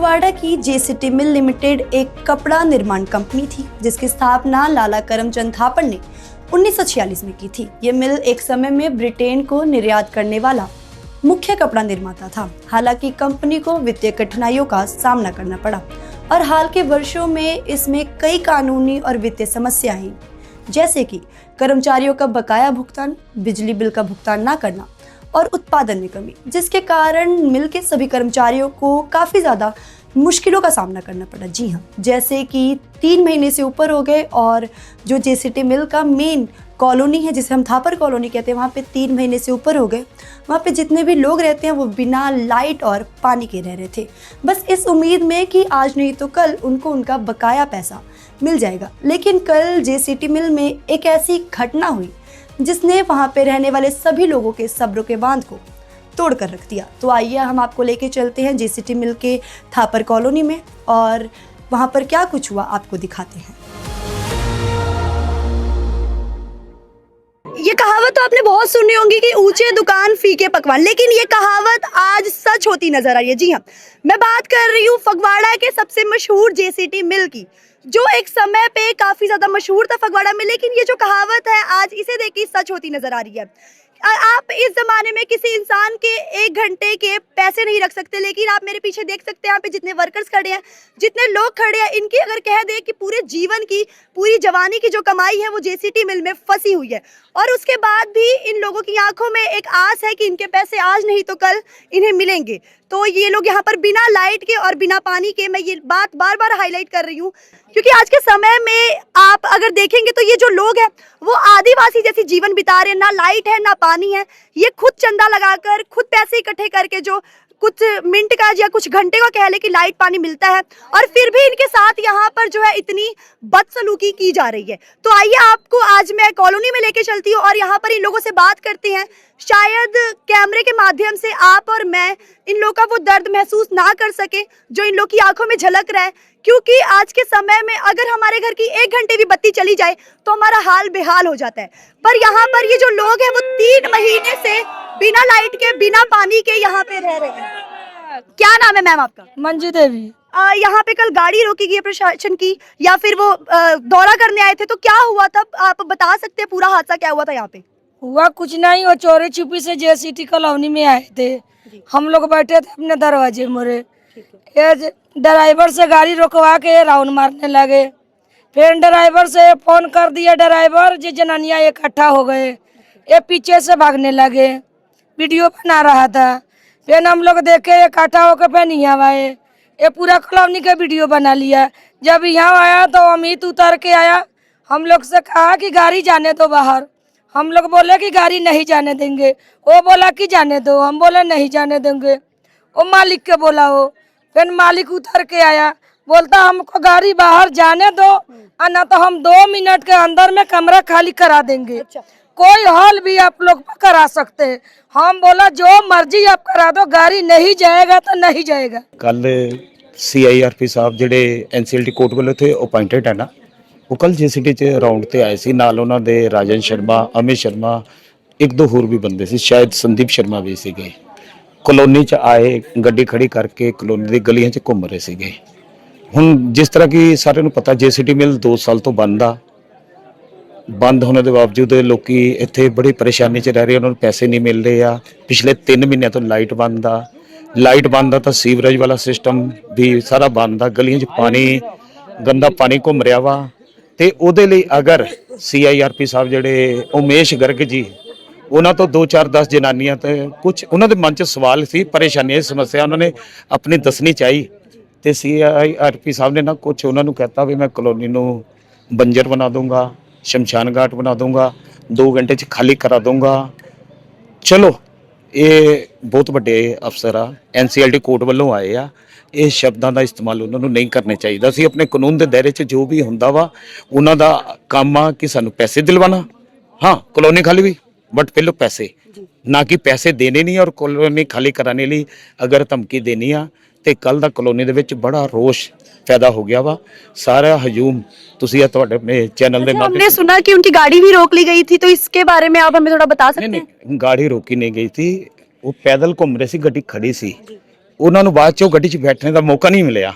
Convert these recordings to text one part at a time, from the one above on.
फगवाड़ा की JCT mill limited एक कपड़ा निर्माण कंपनी थी जिसकी स्थापना लाला करमचंद थापड़ ने 1946 में की थी। ये मिल एक समय में ब्रिटेन को निर्यात करने वाला मुख्य कपड़ा निर्माता था। हालांकि कंपनी को वित्तीय कठिनाइयों का सामना करना पड़ा और हाल के वर्षों में इसमें कई कानूनी और वित्तीय समस्याएं आई, जैसे कि कर्मचारियों का बकाया भुगतान, बिजली बिल का भुगतान न करना और उत्पादन में कमी, जिसके कारण मिल के सभी कर्मचारियों को काफ़ी ज़्यादा मुश्किलों का सामना करना पड़ा। जी हाँ, जैसे कि 3 महीने से ऊपर हो गए और जो जेसीटी मिल का मेन कॉलोनी है जिसे हम थापर कॉलोनी कहते हैं, वहाँ पे 3 महीने से ऊपर हो गए। वहाँ पे जितने भी लोग रहते हैं वो बिना लाइट और पानी के रह रहे थे, बस इस उम्मीद में कि आज नहीं तो कल उनको उनका बकाया पैसा मिल जाएगा। लेकिन कल जेसीटी मिल में एक ऐसी घटना हुई जिसने वहाँ पे रहने वाले सभी लोगों के सब्र के बांध को तोड़ कर रख दिया। तो आइए हम आपको लेके चलते हैं जेसीटी मिल के थापर कॉलोनी में और वहाँ पर क्या कुछ हुआ आपको दिखाते हैं। ये कहावत तो आपने बहुत सुनी होंगी कि ऊंचे दुकान फीके पकवान, लेकिन ये कहावत आज सच होती नजर आ रही है। जी हाँ, मैं बात कर रही हूँ फगवाड़ा के सबसे मशहूर जेसीटी मिल की, जो एक समय पे काफी ज्यादा मशहूर था फगवाड़ा में। लेकिन ये जो कहावत है आज इसे देख के सच होती नजर आ रही है। आप इस जमाने में किसी इंसान के 1 घंटे के पैसे नहीं रख सकते, लेकिन आप मेरे पीछे देख सकते हैं यहाँ पे जितने वर्कर्स खड़े हैं, जितने लोग खड़े हैं, इनकी अगर कह दे कि पूरे जीवन की, पूरी जवानी की जो कमाई है वो जेसीटी मिल में फंसी हुई है। और उसके बाद भी इन लोगों की आंखों में एक आस है कि इनके पैसे आज नहीं तो कल इन्हें मिलेंगे। तो ये लोग यहाँ पर बिना लाइट के और बिना पानी के, मैं ये बात बार बार हाईलाइट कर रही हूँ क्योंकि आज के समय में आप अगर देखेंगे तो ये जो लोग हैं वो आदिवासी जैसी जीवन बिता रहे हैं। ना लाइट है ना पानी है, ये खुद चंदा लगाकर, खुद पैसे इकट्ठे करके जो कुछ मिनट का या कुछ घंटे का कह ले कि लाइट पानी मिलता है, और फिर भी इनके साथ यहाँ पर जो है इतनी बदसलूकी की जा रही है। तो आइए आपको आज मैं कॉलोनी में लेके चलती हूँ और यहाँ पर इन लोगों से बात करते हैं। शायद कैमरे के माध्यम से आप और मैं इन लोगों का वो दर्द महसूस ना कर सके जो इन लोगों की आंखों में झलक रहा है, क्योंकि आज के समय में अगर हमारे घर की 1 घंटे भी बत्ती चली जाए तो हमारा हाल बेहाल हो जाता है। पर यहाँ पर ये जो लोग हैं वो 3 महीने से बिना लाइट के, बिना पानी के यहाँ पे रह रहे हैं। क्या नाम है मैम आपका? मंजू देवी। यहाँ पे कल गाड़ी रोकी गई है प्रशासन की या फिर वो दौरा करने आए थे, तो क्या हुआ था? आप बता सकते हैं पूरा हादसा क्या हुआ था? यहाँ पे हुआ कुछ नहीं, वो चोरी छुपी से जेसीटी कॉलोनी में आए थे। हम लोग बैठे थे अपने दरवाजे मोरे, ये ड्राइवर से गाड़ी रोकवा के राउंड मारने लगे। फिर ड्राइवर से फोन कर दिया, ड्राइवर जी जनानियाँ इकट्ठा हो गए, ये पीछे से भागने लगे। वीडियो बना रहा था, फिर हम लोग देखे इकट्ठा होकर फिर यहाँ आए, ये पूरा कॉलोनी का वीडियो बना लिया। जब यहाँ आया तो अमित उतर के आया, हम लोग से कहा कि गाड़ी जाने दो बाहर। हम लोग बोले कि गाड़ी नहीं जाने देंगे, वो बोला कि जाने दो, हम बोले नहीं जाने देंगे। वो मालिक के बोला हो, फिर मालिक उतर के आया, बोलता हमको गाड़ी बाहर जाने दो और ना तो हम 2 मिनट के अंदर में कमरा खाली करा देंगे। कोई हल भी आप लोग करा सकते हैं। हम बोला जो मर्जी आप करा दो, गाड़ी नहीं जाएगा तो नहीं जाएगा। कल CIRP साहब ਜਿਹੜੇ NCLT ਕੋਰਟ ਵੱਲੋਂ थे अपॉइंटेड है ना, वो कल जेसीटी च राउंड ਤੇ ਆਏ ਸੀ। ਨਾਲ ਉਹਨਾਂ ਦੇ ਰਾਜਨ ਸ਼ਰਮਾ, ਅਮਿਤ ਸ਼ਰਮਾ, 1-2 ਹੋਰ ਵੀ ਬੰਦੇ ਸੀ, ਸ਼ਾਇਦ ਸੰਦੀਪ ਸ਼ਰਮਾ ਵੀ ਸੀਗੇ। ਕਲੋਨੀ ਚ ਆਏ, ਗੱਡੀ ਖੜੀ ਕਰਕੇ ਕਲੋਨੀ ਦੀ ਗਲੀਆਂ ਚ ਘੁੰਮ ਰਹੇ ਸੀਗੇ। ਹੁਣ ਜਿਸ ਤਰ੍ਹਾਂ ਕਿ ਸਾਰਿਆਂ ਨੂੰ ਪਤਾ जेसीटी ਮਿਲ 2 ਸਾਲ ਤੋਂ ਬੰਦ ਆ। ਬੰਦ ਹੋਣ ਦੇ ਬਾਵਜੂਦ ਲੋਕੀ ਇੱਥੇ ਬੜੀ ਪਰੇਸ਼ਾਨੀ ਚ ਰਹਿ ਰਹੇ, ਉਹਨਾਂ ਨੂੰ ਪੈਸੇ ਨਹੀਂ ਮਿਲ ਰਹੇ ਆ। ਪਿਛਲੇ 3 ਮਹੀਨਿਆਂ ਤੋਂ ਲਾਈਟ ਬੰਦ ਆ। ਲਾਈਟ ਬੰਦ ਆ ਤਾਂ ਸੀਵਰੇਜ ਵਾਲਾ ਸਿਸਟਮ ਵੀ ਸਾਰਾ ਬੰਦ ਆ। ਗਲੀਆਂ 'ਚ ਪਾਣੀ, ਗੰਦਾ ਪਾਣੀ ਘੁੰਮ ਰਿਹਾ ਵਾ। ਤੇ ਉਹਦੇ ਲਈ ਅਗਰ CIRP ਸਾਹਿਬ ਜਿਹੜੇ ਉਮੇਸ਼ ਗਰਗ ਜੀ, ਉਹਨਾਂ ਤੋਂ 2-4-10 ਜਨਾਨੀਆਂ ਤੇ ਕੁਝ ਉਹਨਾਂ ਦੇ ਮਨ 'ਚ ਸਵਾਲ ਸੀ, ਪਰੇਸ਼ਾਨੀਆਂ ਦੀ ਸਮੱਸਿਆ ਉਹਨਾਂ ਨੇ ਆਪਣੀ ਦੱਸਣੀ ਚਾਹੀ। ਤੇ CIRP ਸਾਹਿਬ ਨੇ ਨਾ ਕੁਝ ਉਹਨਾਂ ਨੂੰ ਕਹਿਤਾ ਵੀ ਮੈਂ ਕਲੋਨੀ ਨੂੰ ਬੰਜਰ ਬਣਾ ਦੂੰਗਾ, शमशान घाट बना दूंगा, 2 घंटे च खाली करा दूंगा। चलो ये बहुत बड़े अफसर आ NCLT कोर्ट वालों आए आ, ये शब्दों का इस्तेमाल उन्होंने नहीं करने चाहिए सी। अपने कानून के दायरे च जो भी होंदा वा उन्हां दा काम आ कि सानू पैसे दिलवाना। हाँ, कॉलोनी खाली भी, बट पहले पैसे, ना कि पैसे देने नहीं और कॉलोनी खाली कराने लिए अगर धमकी देनी आ। ਤੇ ਕੱਲ ਦਾ ਕਲੋਨੀ ਦੇ ਵਿੱਚ ਬੜਾ ਰੋਸ਼ पैदा हो गया वा। सारा हजूम तुसी चैनल दे हमने सुना कि उनकी गाड़ी भी रोक ली गई थी, तो इसके बारे में आप हमें थोड़ा बता सकते हैं? नहीं, गाड़ी रोकी नहीं गई थी, वो पैदल घूम रहे सी, गड्डी खड़ी सी। ਉਹਨਾਂ ਨੂੰ ਬਾਅਦ ਚੋਂ ਗੱਡੀ 'ਚ ਬੈਠਣ ਦਾ ਮੌਕਾ ਨਹੀਂ ਮਿਲਿਆ,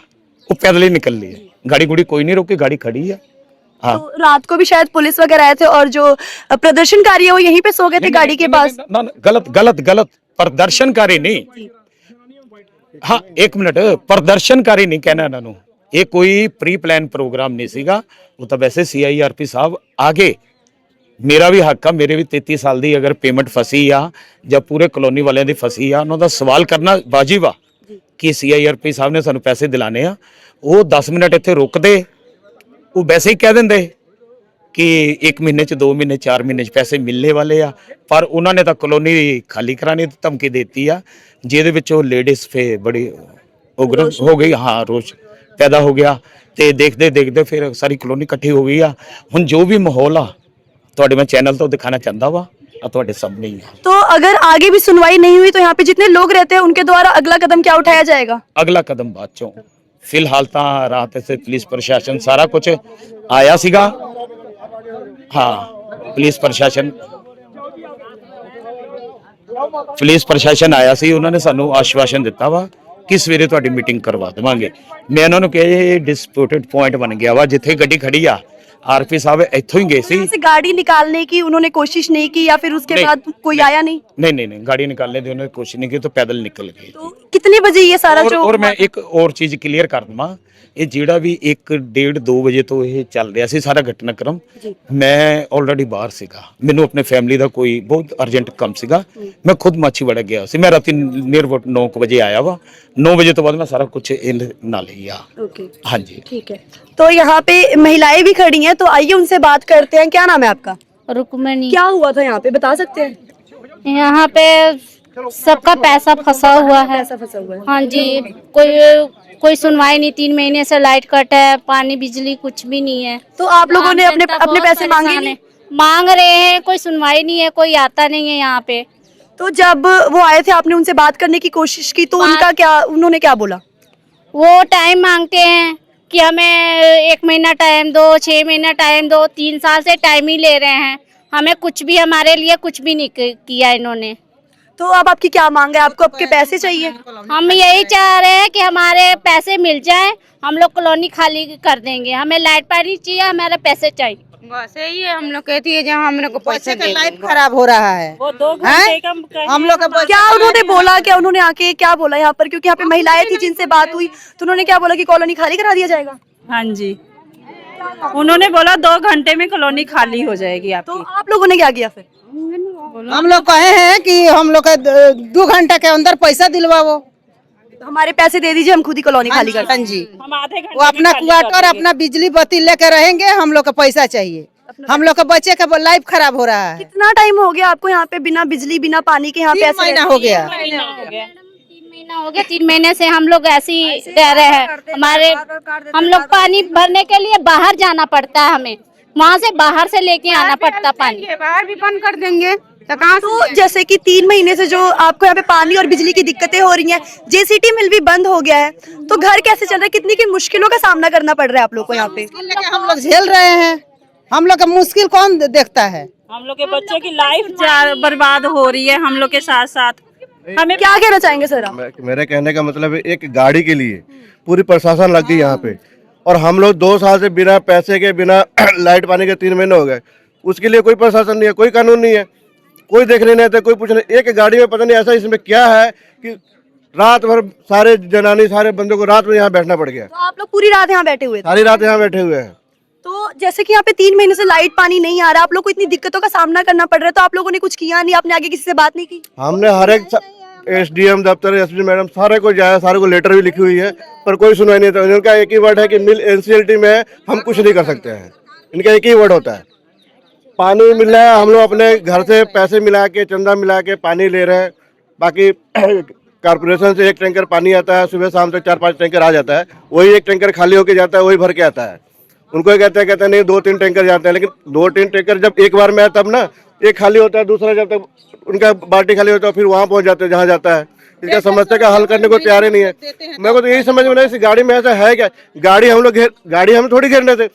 ਉਹ ਪੈਦਲ ਹੀ ਨਿਕਲ लिए। गाड़ी गुड़ी कोई नहीं रोकी, गाड़ी खड़ी है। हाँ, तो रात को भी शायद पुलिस वगैरह आए थे और जो प्रदर्शनकारी है वो यहीं पे सो गए थे गाड़ी के पास। ना, ना, गलत गलत गलत, प्रदर्शनकारी नहीं। हाँ एक मिनट, प्रदर्शनकारी नहीं कहना इन्हों, ये कोई प्री प्लान प्रोग्राम नहीं सीगा। वो तो वैसे CIRP साहब आगे, मेरा भी हक आ, मेरे भी 33 साल की अगर पेमेंट फसी आ ਜਾਂ पूरे कॉलोनी वाले की फसी आ, उन्हों का सवाल करना वाजिब आ कि CIRP साहब ने सानू पैसे दिलाने आ। वो 10 मिनट इत्थे रुकदे, वो वैसे ही कह देंगे कि 1 महीने च 2 महीने 4 महीने च पैसे मिलने वाले आ, पर उन्होंने तो कॉलोनी खाली कराने की धमकी देती आ, जिहदे विच ओह लेडीज़ फे बड़ी उग्र हो गई। हाँ रोष पैदा हो गया, तो देखते देखते फिर सारी कॉलोनी इकट्ठी हो गई आ। हुण जो भी माहौल आ तुहाडे मैं चैनल तो दिखाना चाहता वा, तुहाडे सामने ही आ। तो अगर आगे भी सुनवाई नहीं हुई तो यहाँ पे जितने लोग रहते हैं उनके द्वारा अगला कदम क्या उठाया जाएगा? अगला कदम बाद चों, फिलहाल तो रात से पुलिस प्रशासन सारा कुछ आया सीगा। हाँ पुलिस प्रशासन आया सी, उन्होंने सानू आश्वासन दिता वा कि सवेरे तुहाडी मीटिंग करवा देवांगे। मैं उन्होंने कहा ये डिस्प्यूटेड पॉइंट बन गया वा, जिथे गड्डी खड़ी आ RP साहब इत्थों ही गए सी। यहाँ से गाड़ी निकालने की उन्होंने कोशिश नहीं की या फिर उसके नहीं, बाद कोई आया नहीं? नहीं, गाड़ी निकालने की उन्होंने कोशिश नहीं की, तो पैदल निकल गए। तो कितने बजे ये सारा जो और मैं एक और चीज क्लीयर कर दवा, ਇਹ ਜਿਹੜਾ ਵੀ 1:30-2 ਵਜੇ ਤੋਂ ਇਹ ਚੱਲ ਰਿਹਾ ਸੀ ਸਾਰਾ ਘਟਨਾਕ੍ਰਮ, ਮੈਂ ਆਲਰੇਡੀ ਬਾਹਰ ਸੀਗਾ, ਮੈਨੂੰ ਆਪਣੇ ਫੈਮਿਲੀ ਦਾ ਕੋਈ ਬਹੁਤ ਅਰਜੈਂਟ ਕੰਮ ਸੀਗਾ, ਮੈਂ ਖੁਦ ਮਾਛੀਵਾੜਾ ਗਿਆ ਸੀ। ਮੈਂ ਰਾਤੀ ਨੀਅਰ ਅਬਾਊਟ 9 ਵਜੇ ਆਇਆ ਵਾ, 9 ਵਜੇ ਤੋਂ ਬਾਅਦ मैं सारा कुछ ਨਾਲ ही आ। ओके हाँ जी ठीक है। तो यहाँ पे महिलाएं भी खड़ी हैं, तो आइए उनसे बात करते हैं। क्या नाम है आपका? रुकमणी। क्या हुआ था यहाँ पे, बता सकते हैं? यहाँ पे सबका पैसा फंसा हुआ है। ऐसा फंसा हुआ है। हाँ जी, कोई सुनवाई नहीं, 3 महीने से लाइट कट है, पानी बिजली कुछ भी नहीं है। तो आप लोगों ने आम अपने जनता अपने बहुत पैसे मांगे परेशान नहीं? है। मांग रहे हैं, कोई सुनवाई नहीं है, कोई आता नहीं है यहाँ पे। तो जब वो आए थे आपने उनसे बात करने की कोशिश की तो उनका क्या, उन्होंने क्या बोला? वो टाइम मांगते हैं कि हमें 1 महीना टाइम दो, 6 महीना टाइम दो, 3 साल से टाइम ही ले रहे हैं। हमें कुछ भी, हमारे लिए कुछ भी नहीं किया इन्होंने। तो अब आपकी क्या मांग है? आपको आपके पैसे चाहिए? हम यही चाह रहे हैं कि हमारे पैसे मिल जाए, हम लोग कॉलोनी खाली कर देंगे। हमें लाइट पानी चाहिए, हमारे पैसे चाहिए। बस यही है, हम लोग कहती है जहाँ हम लोग को पैसे का लाइफ खराब हो रहा है। वो 2 घंटे कम हम लोग का क्या उन्होंने बोला, क्या उन्होंने आके क्या बोला यहाँ पर? क्योंकि यहाँ पे महिलाएं थी जिनसे बात हुई, तो उन्होंने क्या बोला कि कॉलोनी खाली करा दिया जाएगा? हाँ जी, उन्होंने बोला 2 घंटे में कॉलोनी खाली हो जाएगी तो आपकी। आप लोगों ने क्या किया फिर? हम लोग कहे हैं कि हम लोग का 2 घंटे के अंदर पैसा दिलवाओ। हमारे पैसे दे दीजिए, हम खुद ही कॉलोनी खाली कर हाँ जी, हम आधे घंटे वो अपना में खाली कर क्वार्टर देंगे। अपना बिजली बत्ती लेकर रहेंगे, हम लोग का पैसा चाहिए। हम लोग का बच्चे का लाइफ खराब हो रहा है। कितना टाइम हो गया आपको यहाँ पे बिना बिजली बिना पानी के यहाँ पे 3 ऐसे महीना रहते? हो गया। 3 महीना हो गया, 3 महीने से हम लोग ऐसे ही रह रहे हैं। हमारे हम लोग पानी भरने के लिए बाहर जाना पड़ता है, हमें वहाँ से बाहर से लेके आना पड़ता पानी। बाहर भी बंद कर देंगे तो कहाँ तो जैसे कि 3 महीने से जो आपको यहाँ पे पानी और बिजली की दिक्कतें हो रही हैं, JCT मिल भी बंद हो गया है, तो घर कैसे चल रहा है? कितनी की मुश्किलों का सामना करना पड़ रहा है आप लोग को यहाँ पे? लेकिन हम लोग झेल रहे हैं, हम लोग का मुश्किल कौन देखता है? हम लोग के बच्चों की लाइफ बर्बाद हो रही है हम लोग के साथ साथ। हमें क्या कहना चाहेंगे सर आप? मेरे कहने का मतलब है, एक गाड़ी के लिए पूरी प्रशासन लग गई यहाँ पे, और हम लोग 2 साल से बिना पैसे के, बिना लाइट पानी के 3 महीने हो गए। उसके लिए कोई प्रशासन नहीं है, कोई कानून नहीं है, कोई देखने नहीं आता, कोई पूछने। एक गाड़ी में पता नहीं ऐसा इसमें क्या है कि रात भर सारे जनानी सारे बंदों को रात में यहाँ बैठना पड़ गया। तो आप लोग पूरी रात यहाँ बैठे हुए थे? सारी रात यहाँ बैठे हुए हैं। तो जैसे कि यहाँ पे 3 महीने से लाइट पानी नहीं आ रहा, आप लोग को इतनी दिक्कतों का सामना करना पड़ रहा है, तो आप लोगों ने कुछ किया नहीं? आपने आगे किसी से बात नहीं की? हमने हर एक SDM दफ्तर, SP मैडम सारे को जाया, सारे को लेटर भी लिखी हुई है, पर कोई सुनवाई नहीं था। इनका एक ही वर्ड है कि मिल NCLT में हम कुछ नहीं कर सकते हैं। इनका एक ही वर्ड होता है। पानी मिल रहा है, हम लोग अपने घर से पैसे मिला के, चंदा मिला के पानी ले रहे हैं। बाकी कारपोरेशन से 1 टैंकर पानी आता है, सुबह शाम तक 4-5 टैंकर आ जाता है, वही 1 टैंकर खाली होके जाता है, वही भर के आता है। उनको कहते हैं नहीं 2-3 टैंकर जाते हैं, लेकिन 2-3 टैंकर जब एक बार में आया तब ना, एक खाली होता है, दूसरा जब तक उनका बाल्टी खाली होता है फिर वहाँ पहुँच जाते हैं जहाँ जाता है। इसका समस्या का हल करने को तैयार ही नहीं है। मेरे को तो यही समझ में नहीं, इस गाड़ी में ऐसा है क्या? गाड़ी हम थोड़ी घेरने थे,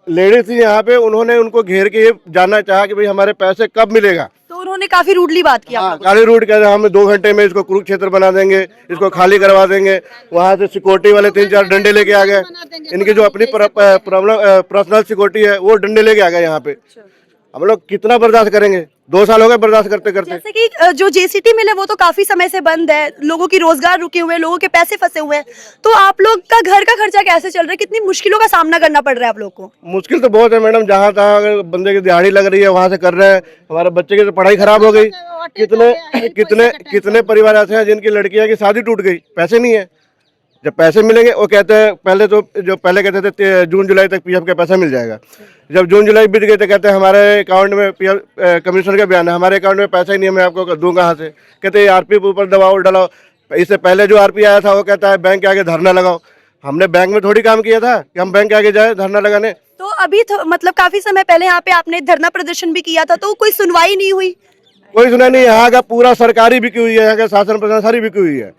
लेडीज थी यहाँ पे, उन्होंने उनको घेर के ये जानना चाहा कि भाई हमारे पैसे कब मिलेगा। तो उन्होंने काफी रूडली बात की आप हाँ, लोगों काली रूट कह रहे हैं, हम 2 घंटे में इसको कुरुक्षेत्र बना देंगे, इसको खाली करवा देंगे। वहाँ से सिक्योरिटी वाले 3-4 डंडे लेके आ गए, इनकी जो अपनी प्रॉब्लम पर्सनल सिक्योरिटी है वो डंडे लेके आ गए यहाँ पे। हम लोग कितना बर्दाश्त करेंगे, 2 साल हो गए बर्दाश्त करते करते। जैसे कि जो जेसीटी मिल है वो तो काफी समय से बंद है, लोगों की रोजगार रुके हुए हैं, लोगों के पैसे फंसे हुए हैं, तो आप लोग का घर का खर्चा कैसे चल रहा है, कितनी मुश्किलों का सामना करना पड़ रहा है आप लोग को? मुश्किल तो बहुत है मैडम, जहाँ तहाँ अगर बंदे की दिहाड़ी लग रही है वहाँ से कर रहे हैं। हमारे बच्चे की तो पढ़ाई खराब हो गई। कितने परिवार ऐसे हैं जिनकी लड़कियां की शादी टूट गई, पैसे नहीं है। जब पैसे मिलेंगे वो कहते हैं, पहले कहते थे जून जुलाई तक पीएफ का पैसा मिल जाएगा। जब जून जुलाई बीत गए तो कहते हैं हमारे अकाउंट में पीएफ कमिश्नर का बयान है, हमारे अकाउंट में पैसा ही नहीं है, मैं आपको दूँ कहाँ से। कहते हैं आरपी के ऊपर दबाव डालो। इससे पहले जो आरपी आया था वो कहता है बैंक के आगे धरना लगाओ। हमने बैंक में थोड़ी काम किया था कि हम बैंक के आगे जाए धरना लगाने। तो अभी मतलब काफी समय पहले यहाँ पे आपने धरना प्रदर्शन भी किया था, तो कोई सुनवाई नहीं हुई? कोई सुना नहीं। यहाँ का पूरा सरकारी बिकी हुई है, यहाँ का शासन प्रशासन सारी बिकी हुई है।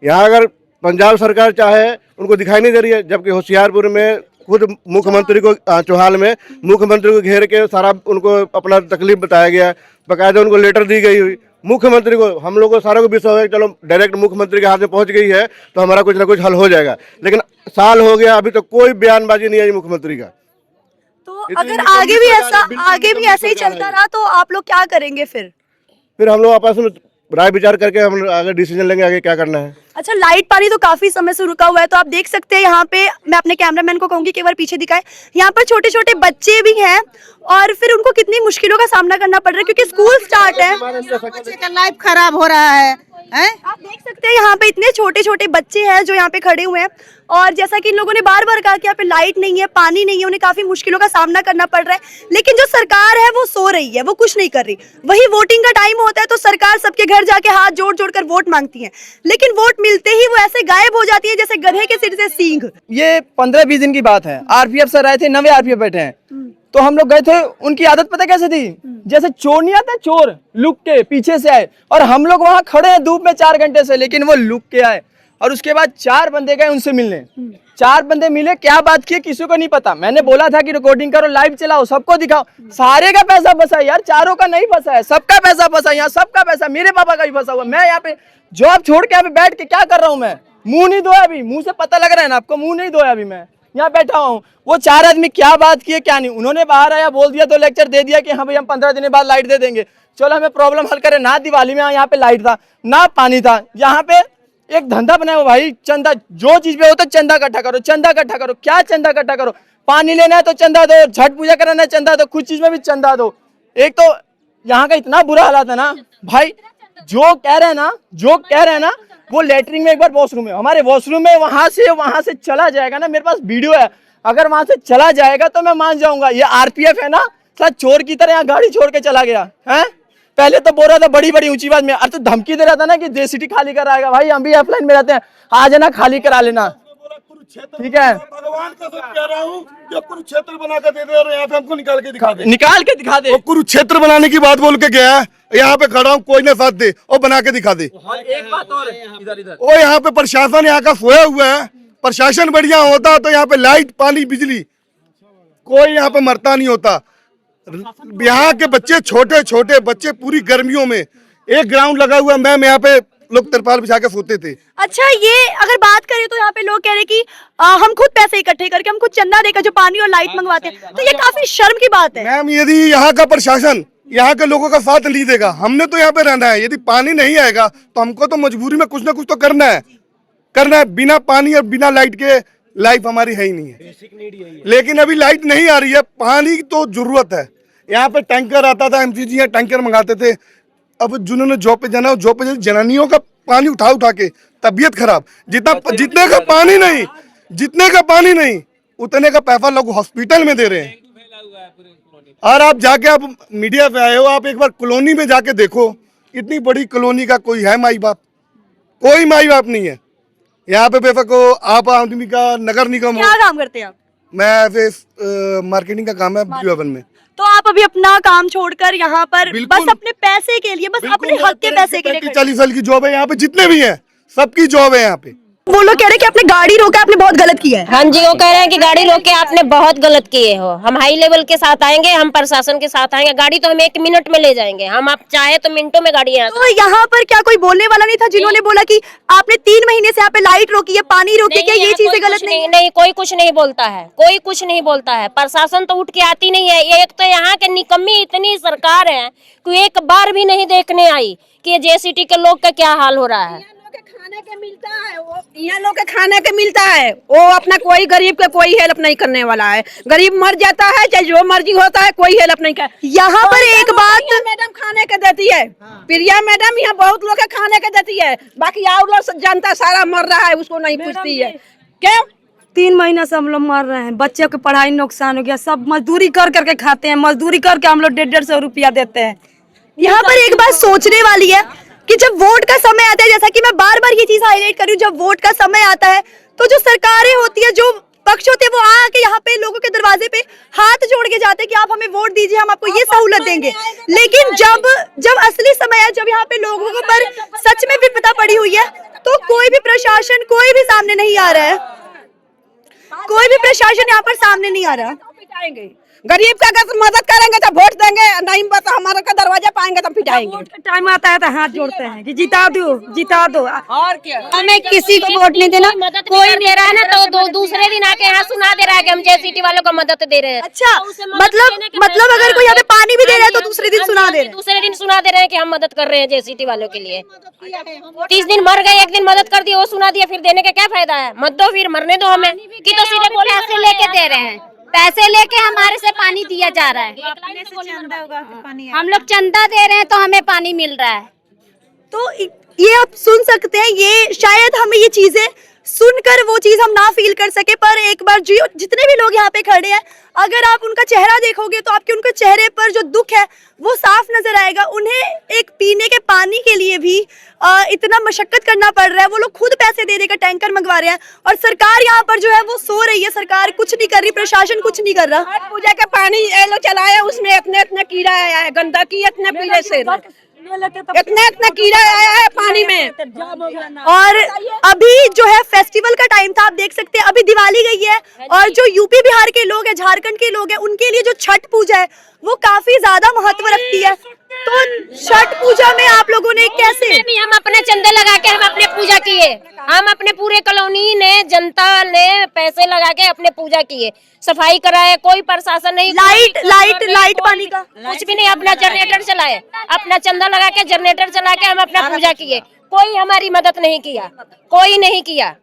यहाँ अगर पंजाब सरकार चाहे उनको दिखाई नहीं दे रही है, जबकि होशियारपुर में खुद मुख्यमंत्री को चौहाल में मुख्यमंत्री को घेर के सारा उनको अपना तकलीफ बताया गया, बाकायदा उनको लेटर दी गई हुई। मुख्यमंत्री को, हम लोग को सारा को विश्वास है चलो डायरेक्ट मुख्यमंत्री के हाथ में पहुंच गई है तो हमारा कुछ ना कुछ हल हो जाएगा, लेकिन साल हो गया अभी तो कोई बयानबाजी नहीं आई मुख्यमंत्री का। तो अगर आगे भी ऐसे ही चलता रहा तो आप लोग क्या करेंगे फिर हम लोग आपस में राय विचार करके हम आगे डिसीजन लेंगे आगे क्या करना है। अच्छा, लाइट पानी तो काफी समय से रुका हुआ है, तो आप देख सकते हैं यहाँ पे, मैं अपने कैमरामैन को कहूंगी कि एक बार पीछे दिखाएं, यहाँ पर छोटे छोटे बच्चे भी हैं और फिर उनको कितनी मुश्किलों का सामना करना पड़ रहा है क्योंकि स्कूल स्टार्ट है। बच्चे का लाइफ खराब हो रहा है। आप देख सकते हैं यहाँ पे इतने छोटे छोटे बच्चे हैं जो यहाँ पे खड़े हुए हैं, और जैसा कि इन लोगों ने बार बार कहा कि यहाँ पे लाइट नहीं है, पानी नहीं है, उन्हें काफी मुश्किलों का सामना करना पड़ रहा है, लेकिन जो सरकार है वो सो रही है, वो कुछ नहीं कर रही। वही वोटिंग का टाइम होता है तो सरकार सबके घर जाके हाथ जोड़ जोड़ कर वोट मांगती है, लेकिन वोट मिलते ही वो ऐसे गायब हो जाती है जैसे गधे के सिर से सींग। ये 15-20 दिन की बात है। आरपीएफ सर आए थे, 9 आरपीएफ बैठे हैं, तो हम लोग गए थे। उनकी आदत पता कैसे थी, जैसे चोर नहीं आता, चोर लुक के पीछे से आए और हम लोग वहां खड़े हैं धूप में 4 घंटे से, लेकिन वो लुक के आए। और उसके बाद 4 बंदे गए उनसे मिलने, 4 बंदे मिले, क्या बात की किसी को नहीं पता। मैंने बोला था कि रिकॉर्डिंग करो, लाइव चलाओ, सबको दिखाओ। सारे का पैसा फंसा यार, चारों का नहीं फंसा है, सबका पैसा फंसा। यहाँ सबका पैसा, मेरे पापा का भी फंसा हुआ। मैं यहाँ पे जॉब छोड़ के यहाँ पे बैठ के क्या कर रहा हूँ, मैं मुंह नहीं धोया अभी, मुंह से पता लग रहा है ना आपको, मुंह नहीं धोया अभी, मैं यहाँ बैठा हूँ। वो 4 आदमी क्या बात किए क्या नहीं, उन्होंने बाहर आया बोल दिया, 2 लेक्चर दे दिया कि हाँ भाई हम 15 दिन बाद लाइट दे देंगे, चलो हमें प्रॉब्लम हल करें। ना दिवाली में यहाँ पे लाइट था, ना पानी था। यहाँ पे एक धंधा बनाया हुआ भाई, चंदा, जो चीज पे होता है चंदा इकट्ठा करो, चंदा इकट्ठा करो। क्या चंदा इकट्ठा करो, पानी लेना है तो चंदा दो, छठ पूजा कराना है चंदा दो, कुछ चीज में भी चंदा दो। एक तो यहाँ का इतना बुरा हालात है ना भाई, जो कह रहे हैं ना वो लेटरिन में एक बार वॉशरूम है, हमारे वॉशरूम में वहां से चला जाएगा ना, मेरे पास वीडियो है, अगर वहां से चला जाएगा तो मैं मान जाऊंगा। ये आरपीएफ है ना, साला चोर की तरह यहाँ गाड़ी छोड़ के चला गया है। पहले तो बोल रहा था बड़ी बड़ी ऊंची बात में, अरे तो धमकी दे रहा था ना कि जेसीटी खाली कराएगा। भाई हम भी ऑफलाइन में रहते हैं, आ जाना खाली करा लेना, ठीक है। भगवान का सब कह रहा हूँ, जो कुरुक्षेत्र बना के दे दे और यहाँ पे हमको निकाल के दिखा दे। वो कुरुक्षेत्र बनाने की बात बोल के गया है, यहाँ पे खड़ा हूँ, कोई ना साथ दे और बना के दिखा दे। एक बात और इधर वो यहाँ पे प्रशासन यहाँ का सोया हुआ है, प्रशासन बढ़िया होता तो यहाँ पे लाइट पानी बिजली कोई यहाँ पे मरता नहीं होता। यहाँ के बच्चे छोटे छोटे बच्चे पूरी गर्मियों में, एक ग्राउंड लगा हुआ, मैम यहाँ पे लोग तिरपाल बिछा के सोते थे। अच्छा, ये अगर बात करें तो यहाँ पे लोग कह रहे कि हम खुद पैसे इकट्ठे करके, हम खुद चंदा देकर जो पानी और लाइट मंगवाते हैं, तो ये काफी शर्म की बात है। मैम यदि यहाँ का प्रशासन यहाँ के लोगों का साथ नहीं देगा, हमने तो यहाँ पे रहना है, यदि पानी नहीं आएगा तो हमको तो मजबूरी में कुछ ना कुछ तो करना है। बिना पानी और बिना लाइट के लाइफ हमारी है ही नहीं है। लेकिन अभी लाइट नहीं आ रही है, पानी तो जरूरत है। यहाँ पे टैंकर आता था, एमसीजी यहाँ टैंकर मंगाते थे। अब जिन्होंने जॉब पे जाना, जॉब पे जनानियों का पानी उठा के तबीयत खराब, जितने का पानी नहीं उतने का पैसा लोग हॉस्पिटल में दे रहे हैं। और आप जाके, आप मीडिया पे आए हो, आप एक बार कॉलोनी में जाके देखो, इतनी बड़ी कॉलोनी का कोई है माई बाप? कोई माई बाप नहीं है यहाँ पे। बेफक हो आप आदमी का नगर निगम हो। क्या काम करते हैं आप? मैं मार्केटिंग का काम है BU में। तो आप अभी अपना काम छोड़कर यहाँ पर बस अपने पैसे के लिए, बस अपने हक के पैसे के लिए 40 साल की जॉब है यहाँ पे, जितने भी हैं सबकी जॉब है यहाँ पे। वो लोग कह रहे हैं कि आपने गाड़ी रोका, आपने बहुत गलत किया है। हाँ जी, वो कह रहे हैं कि गाड़ी रोक के आपने बहुत गलत किए हो। हम हाई लेवल के साथ आएंगे, हम प्रशासन के साथ आएंगे, गाड़ी तो हम 1 मिनट में ले जाएंगे, हम आप चाहे तो मिनटों में गाड़ी यहाँ। तो यहाँ पर क्या कोई बोलने वाला नहीं था जिन्होंने बोला कि आपने 3 महीने से यहाँ पे लाइट रोकी है, पानी रोकी, क्या ये चीजें गलत नहीं? नहीं, कोई कुछ नहीं बोलता है, कोई कुछ नहीं बोलता है। प्रशासन तो उठ के आती नहीं है। ये एक तो यहाँ के निकम्मी इतनी सरकार है कि एक बार भी नहीं देखने आई कि ये जेसीटी के लोग का क्या हाल हो रहा है। खाने के मिलता है, वो यहाँ लोग के खाने के मिलता है, वो अपना कोई गरीब का कोई हेल्प नहीं करने वाला है। गरीब मर जाता है चाहे जो मर्जी होता है, कोई हेल्प नहीं कर। यहाँ पर एक बात मैडम खाने के देती है, प्रिया मैडम यहाँ बहुत लोग के खाने के देती है, बाकी और लोग जनता सारा मर रहा है, उसको नहीं पूछती है। क्यों? 3 महीने से हम लोग मर रहे हैं, बच्चे की पढ़ाई नुकसान हो गया, सब मजदूरी कर करके खाते हैं, मजदूरी करके हम लोग 150-150 रुपया देते हैं। यहाँ पर एक बात सोचने वाली है कि जब वोट का समय आता है, जैसा कि मैं बार बार ये चीज हाईलाइट कर रही हूँ, जब वोट का समय आता है तो जो सरकारें होती है, जो पक्ष होते हैं, वो आके यहाँ पे लोगों के दरवाजे पे हाथ जोड़ के जाते हैं कि आप हमें वोट दीजिए, हम आपको ये सहूलत देंगे। लेकिन जब असली समय है, जब यहाँ पे लोगों के पर सच में विपदा पड़ी हुई है, तो कोई भी प्रशासन, कोई भी सामने नहीं आ रहा है, कोई भी प्रशासन यहाँ पर सामने नहीं आ रहा। गरीब का अगर मदद करेंगे तो वोट देंगे, नहीं तो हमारे का दरवाजा पाएंगे तो पिटाएंगे। टाइम आता है तो हाथ जोड़ते हैं कि जिता दो, जिता दो। और क्या, हमें किसी को वोट नहीं देना। कोई दे रहा है ना तो दूसरे दिन आके यहाँ सुना दे रहा है कि हम जेसीटी वालों को मदद दे रहे हैं। अच्छा, मतलब अगर कोई यहाँ पे पानी भी दे रहा है तो दूसरे दिन सुना दे रहे हैं। दूसरे दिन सुना दे रहे हैं कि हम मदद कर रहे हैं जेसीटी वालों के लिए। 30 दिन मर गए, एक दिन मदद कर दिया, वो सुना दिया, फिर देने का क्या फायदा है? मत दो, फिर मरने दो हमें। कि तो सीधे बोले पैसे लेके दे रहे हैं, पैसे लेके हमारे से पानी दिया जा रहा है। हम लोग चंदा दे रहे हैं तो हमें पानी मिल रहा है। तो ये आप सुन सकते हैं, ये शायद हमें ये चीजें सुनकर वो चीज हम ना फील कर सके, पर एक बार जो जितने भी लोग यहाँ पे खड़े हैं, अगर आप उनका चेहरा देखोगे तो आपके उनके चेहरे पर जो दुख है वो साफ नजर आएगा। उन्हें एक पीने के पानी के लिए भी इतना मशक्कत करना पड़ रहा है। वो लोग खुद पैसे दे देकर टैंकर मंगवा रहे हैं और सरकार यहाँ पर जो है वो सो रही है, सरकार कुछ नहीं कर रही, प्रशासन कुछ नहीं कर रहा। पूजा का पानी चलाया, उसमें इतने कीड़ा आया है, गंदगी इतने पीले से इतना कीड़ा आया है पानी में। और अभी जो है फेस्टिवल का टाइम था, आप देख सकते हैं अभी दिवाली गई है और जो यूपी बिहार के लोग हैं, झारखंड के लोग हैं, उनके लिए जो छठ पूजा है वो काफी ज्यादा महत्व रखती है। तो छठ पूजा में आप लोगों ने कैसे? हम अपने चंदे लगा के हम अपने पूजा किए, हम अपने पूरे कॉलोनी ने, जनता ने पैसे लगा के अपने पूजा किए, सफाई कराए, कोई प्रशासन नहीं, लाइट पानी का कुछ भी नहीं। अपना जनरेटर चलाए, अपना चंदा लगा के जनरेटर चला के हम अपना पूजा किए, कोई हमारी मदद नहीं किया, कोई नहीं किया।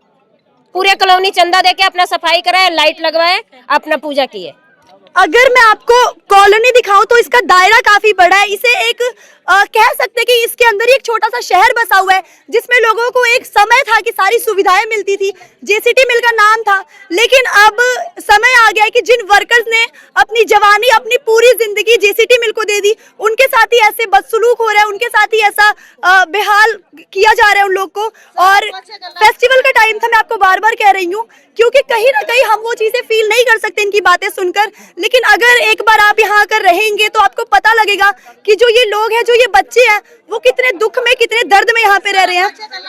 पूरे कॉलोनी चंदा देके अपना सफाई कराए, लाइट लगवाए, अपना पूजा किए। अगर मैं आपको कॉलोनी दिखाऊं तो इसका दायरा काफी बड़ा है। इसे एक कह सकते हैं कि इसके अंदर ही एक छोटा सा शहर बसा हुआ है, जिसमें लोगों को एक समय था कि सारी सुविधाएं मिलती थी, जेसीटी मिल का नाम था। लेकिन अब समय आ गया है कि जिन वर्कर्स ने अपनी जवानी, अपनी पूरी जिंदगी जेसीटी मिल को दे दी, उनके साथ ही ऐसे बदसलूक हो रहा है, उनके साथ ही ऐसा बेहाल किया जा रहा है उन लोग को। और फेस्टिवल का टाइम था, मैं आपको बार बार कह रही हूँ, क्योंकि कहीं ना कहीं हम वो चीजें फील नहीं कर सकते इनकी बातें सुनकर। लेकिन अगर एक बार आप यहाँ आकर रहेंगे तो आपको पता लगेगा कि जो ये लोग हैं, जो ये बच्चे हैं, वो कितने दुख में, कितने दर्द में यहाँ पे रह रहे हैं।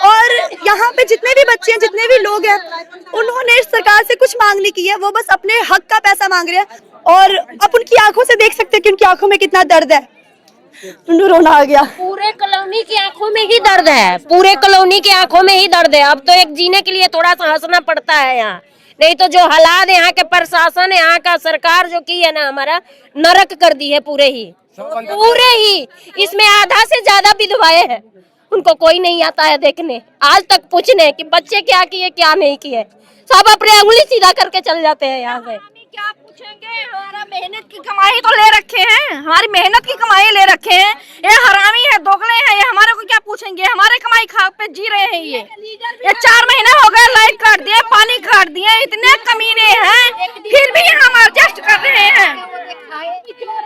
और यहाँ पे जितने भी बच्चे हैं, जितने भी लोग हैं, उन्होंने सरकार से कुछ मांग नहीं की है, वो बस अपने हक का पैसा मांग रहे हैं। और आप उनकी आंखों से देख सकते हैं कि उनकी आंखों में कितना दर्द है। रोना आ गया। पूरे कॉलोनी की आंखों में ही दर्द है, पूरे कॉलोनी की आंखों में ही दर्द है। अब तो एक जीने के लिए थोड़ा सा हंसना पड़ता है यहाँ, नहीं तो जो हालात यहाँ के प्रशासन, यहाँ का सरकार जो की है ना, हमारा नरक कर दी है पूरे ही। इसमें आधा से ज्यादा विधवाएं हैं, उनको कोई नहीं आता है देखने, आज तक पूछने कि बच्चे क्या किए क्या नहीं किए। सब अपने उंगली सीधा करके चल जाते हैं यहाँ से। क्या पूछेंगे, हमारा मेहनत की कमाई तो ले रखे हैं, हमारी मेहनत की कमाई ले रखे हैं। ये हरामी है, दोगले हैं, ये हमारे को क्या पूछेंगे? हमारे कमाई खा पे जी रहे हैं। ये 4 महीने हो गए, लाइट काट दिए, पानी काट दिए, इतने कमीने हैं, फिर भी हम एडजस्ट कर रहे हैं।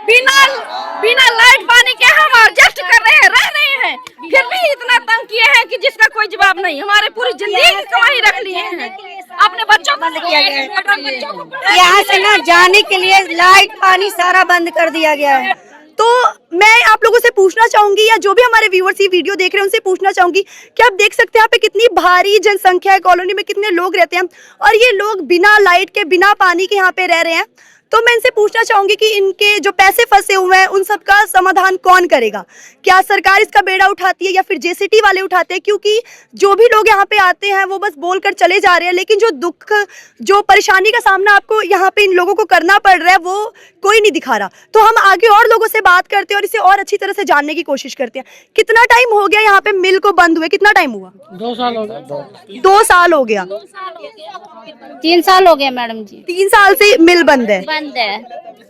बिना लाइट पानी के हम एडजस्ट कर रहे हैं, रह रहे हैं, फिर भी इतना तंग किए हैं कि जिसका कोई जवाब नहीं। हमारे पूरी जिंदगी की कमाई रख लिए हैं, अपने बच्चों को किया गया है। यहाँ से ना जाने के लिए लाइट पानी सारा बंद कर दिया गया है। तो मैं आप लोगों से पूछना चाहूंगी, या जो भी हमारे व्यूअर्स ये वीडियो देख रहे हैं उनसे पूछना चाहूंगी कि आप देख सकते हैं यहाँ पे कितनी भारी जनसंख्या है, कॉलोनी में कितने लोग रहते हैं और ये लोग बिना लाइट के बिना पानी के यहाँ पे रह रहे हैं। तो मैं इनसे पूछना चाहूंगी कि इनके जो पैसे फंसे हुए हैं उन सब का समाधान कौन करेगा? क्या सरकार इसका बेड़ा उठाती है या फिर जेसीटी वाले उठाते हैं? क्योंकि जो भी लोग यहाँ पे आते हैं वो बस बोलकर चले जा रहे हैं, लेकिन जो दुख, जो परेशानी का सामना आपको यहाँ पे इन लोगों को करना पड़ रहा है वो कोई नहीं दिखा रहा। तो हम आगे और लोगों से बात करते हैं और इसे और अच्छी तरह से जानने की कोशिश करते हैं। कितना टाइम हो गया यहाँ पे मिल को बंद हुए? कितना टाइम हुआ? 2 साल हो गए। 2 साल हो गया। 3 साल हो गया मैडम जी, 3 साल से मिल बंद है। बंद है।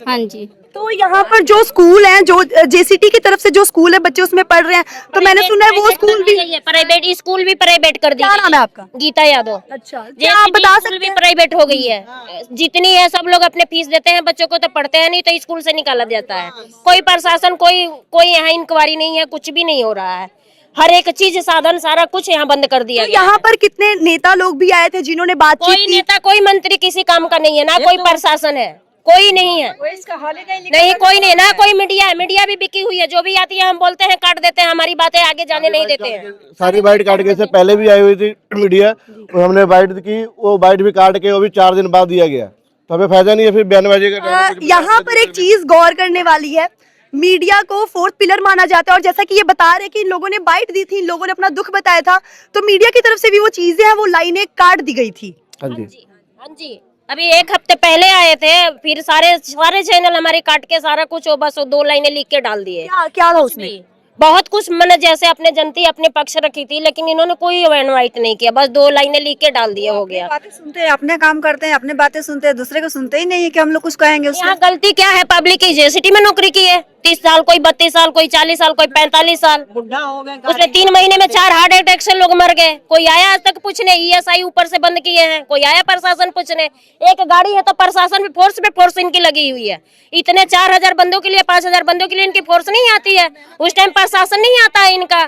हाँ जी। तो यहाँ पर जो स्कूल है, जो जेसीटी की तरफ से जो स्कूल है, बच्चे उसमें पढ़ रहे हैं, तो मैंने सुना है वो स्कूल भी प्राइवेट स्कूल भी प्राइवेट कर दी। क्या नाम है आपका? गीता यादव। अच्छा, क्या आप बता सकते भी हैं? प्राइवेट हो गई है। जितनी है सब लोग अपने फीस देते हैं, बच्चों को तो पढ़ते हैं नहीं, तो स्कूल से निकाला जाता है। कोई प्रशासन, कोई यहाँ इंक्वायरी नहीं है, कुछ भी नहीं हो रहा है। हर एक चीज, साधन, सारा कुछ यहाँ बंद कर दिया गया। यहाँ पर कितने नेता लोग भी आए थे जिन्होंने बातचीत कोई की? नेता, कोई मंत्री किसी काम का नहीं है, ना कोई प्रशासन है, कोई नहीं है। नहीं, कोई नहीं, ना कोई मीडिया है। मीडिया भी बिकी हुई है, जो भी आती है हम बोलते हैं, काट देते हैं, हमारी बातें आगे जाने नहीं देते हैं। सारी बाइट काट के, से पहले भी आई हुई थी मीडिया, तो हमने बाइट की, वो बाइट भी काट के वो भी 4 दिन बाद दिया गया। तो हमें फायदा नहीं है फिर बयानबाजी करने। यहाँ पर एक चीज गौर करने वाली है, मीडिया को फोर्थ पिलर माना जाता है और जैसा कि ये बता रहे कि इन लोगों ने बाइट दी थी, इन लोगों ने अपना दुख बताया था, तो मीडिया की तरफ से भी वो चीजें हैं, वो लाइनें काट दी गई थी। हाँ जी, हाँ जी। अभी 1 हफ्ते पहले आए थे, फिर सारे चैनल हमारे काट के सारा कुछ बस 2 लाइनें लिख के डाल दिए। क्या था उसमें? बहुत कुछ, मैंने जैसे अपने जनती अपने पक्ष रखी थी, लेकिन इन्होंने कोई इनवाइट नहीं किया, बस 2 लाइनें लिख के डाल दिया, हो गया। बातें सुनते हैं, अपने काम करते हैं, अपने बातें सुनते हैं, दूसरे को सुनते ही नहीं है कि हम लोग कुछ कहेंगे उसमें। यहाँ गलती क्या है? पब्लिक की जेसीटी में नौकरी की है 30 साल, कोई 32 साल, कोई 40 साल, कोई 45 साल। उसमें 3 महीने में 4 हार्ट अटैक से लोग मर गए। कोई आया आज तक पूछने? ESI ऊपर से बंद किए हैं, कोई आया प्रशासन पूछने? एक गाड़ी है तो प्रशासन भी फोर्स पे फोर्स इनकी लगी हुई है। इतने 4000 बंदों के लिए, 5000 बंदों के लिए इनकी फोर्स नहीं आती है। उस टाइम प्रशासन नहीं आता है इनका।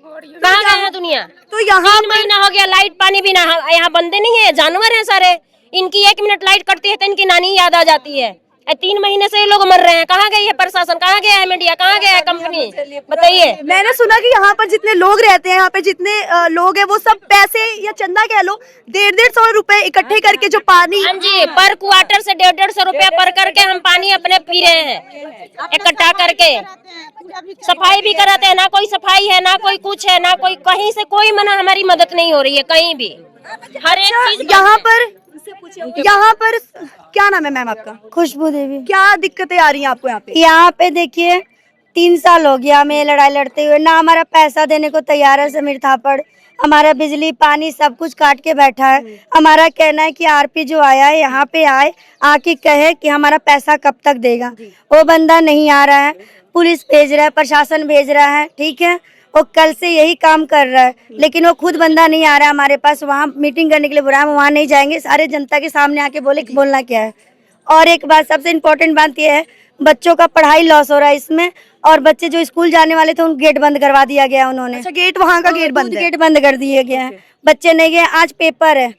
कहाँ गया है दुनिया? तो यहाँ 3 महीना हो गया, लाइट पानी भी ना। यहाँ बंदे नहीं है, जानवर है सारे। इनकी 1 मिनट लाइट कटती है तो इनकी नानी याद आ जाती है। 3 महीने से ये लोग मर रहे हैं। कहाँ गई है प्रशासन? कहाँ गया है मीडिया? कहाँ गया है कंपनी? बताइए। मैंने सुना कि यहाँ पर जितने लोग रहते हैं, यहाँ पे जितने लोग हैं, वो सब पैसे या चंदा कह लो 150-150 रुपए इकट्ठे करके जो पानी। हाँ जी, पर क्वार्टर से 150 रुपया पर करके हम पानी अपने पी रहे हैं, इकट्ठा करके। सफाई भी कराते हैं, ना कोई सफाई है, ना कोई कुछ है, ना कोई कहीं से कोई मना, हमारी मदद नहीं हो रही है कहीं भी। हर एक चीज यहाँ पर क्या नाम है मैम आपका? खुशबू देवी। क्या दिक्कतें आ रही हैं आपको यहाँ पे? यहाँ पे देखिए 3 साल हो गया हमें लड़ाई लड़ते हुए, ना हमारा पैसा देने को तैयार है समीर थापड़। हमारा बिजली पानी सब कुछ काट के बैठा है। हमारा कहना है कि आरपी जो आया है यहाँ पे आके कहे कि हमारा पैसा कब तक देगा। वो बंदा नहीं आ रहा है, पुलिस भेज रहा है, प्रशासन भेज रहा है, ठीक है, वो कल से यही काम कर रहा है, लेकिन वो खुद बंदा नहीं आ रहा है हमारे पास। वहाँ मीटिंग करने के लिए बुलाया, हम वहाँ नहीं जाएंगे। सारे जनता के सामने आके बोले कि बोलना क्या है। और एक बात, सबसे इम्पोर्टेंट बात यह है, बच्चों का पढ़ाई लॉस हो रहा है इसमें, और बच्चे जो स्कूल जाने वाले थे उन गेट बंद करवा दिया गया उन्होंने। अच्छा, गेट वहाँ का गेट बंद है? गेट बंद कर दिए गए हैं, बच्चे नहीं गए। आज पेपर है,